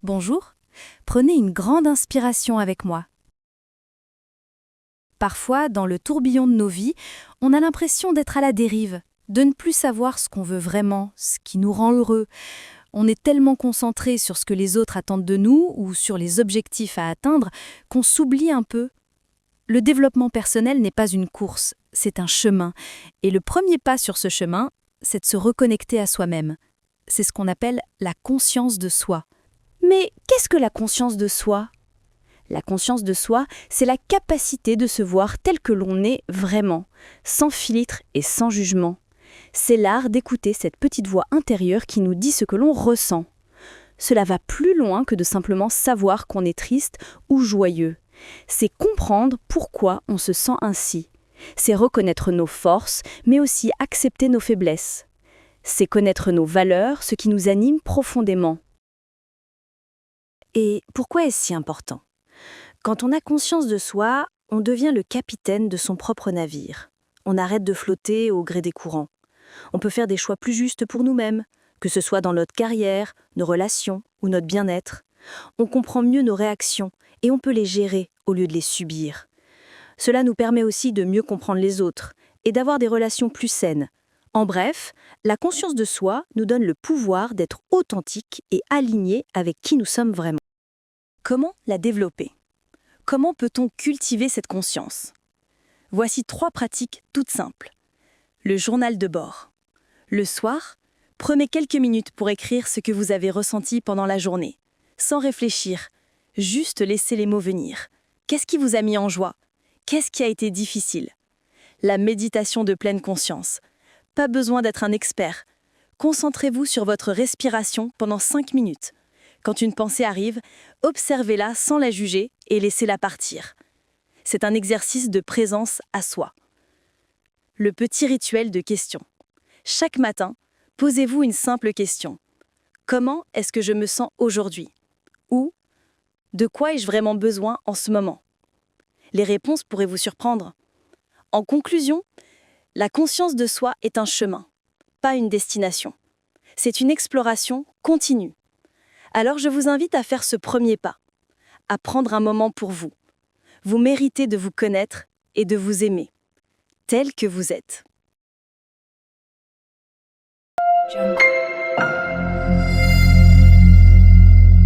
Bonjour, prenez une grande inspiration avec moi. Parfois, dans le tourbillon de nos vies, on a l'impression d'être à la dérive, de ne plus savoir ce qu'on veut vraiment, ce qui nous rend heureux. On est tellement concentré sur ce que les autres attendent de nous ou sur les objectifs à atteindre qu'on s'oublie un peu. Le développement personnel n'est pas une course, c'est un chemin. Et le premier pas sur ce chemin, c'est de se reconnecter à soi-même. C'est ce qu'on appelle la conscience de soi. Mais qu'est-ce que la conscience de soi ? La conscience de soi, c'est la capacité de se voir tel que l'on est vraiment, sans filtre et sans jugement. C'est l'art d'écouter cette petite voix intérieure qui nous dit ce que l'on ressent. Cela va plus loin que de simplement savoir qu'on est triste ou joyeux. C'est comprendre pourquoi on se sent ainsi. C'est reconnaître nos forces, mais aussi accepter nos faiblesses. C'est connaître nos valeurs, ce qui nous anime profondément. Et pourquoi est-ce si important ? Quand on a conscience de soi, on devient le capitaine de son propre navire. On arrête de flotter au gré des courants. On peut faire des choix plus justes pour nous-mêmes, que ce soit dans notre carrière, nos relations ou notre bien-être. On comprend mieux nos réactions et on peut les gérer au lieu de les subir. Cela nous permet aussi de mieux comprendre les autres et d'avoir des relations plus saines. En bref, la conscience de soi nous donne le pouvoir d'être authentique et aligné avec qui nous sommes vraiment. Comment la développer ? Comment peut-on cultiver cette conscience ? Voici 3 pratiques toutes simples. Le journal de bord. Le soir, prenez quelques minutes pour écrire ce que vous avez ressenti pendant la journée, sans réfléchir, juste laissez les mots venir. Qu'est-ce qui vous a mis en joie ? Qu'est-ce qui a été difficile ? La méditation de pleine conscience. Pas besoin d'être un expert. Concentrez-vous sur votre respiration pendant 5 minutes. Quand une pensée arrive, observez-la sans la juger et laissez-la partir. C'est un exercice de présence à soi. Le petit rituel de questions. Chaque matin, posez-vous une simple question. Comment est-ce que je me sens aujourd'hui ? Ou de quoi ai-je vraiment besoin en ce moment ? Les réponses pourraient vous surprendre. En conclusion, la conscience de soi est un chemin, pas une destination. C'est une exploration continue. Alors je vous invite à faire ce premier pas, à prendre un moment pour vous. Vous méritez de vous connaître et de vous aimer, tel que vous êtes. Jungle.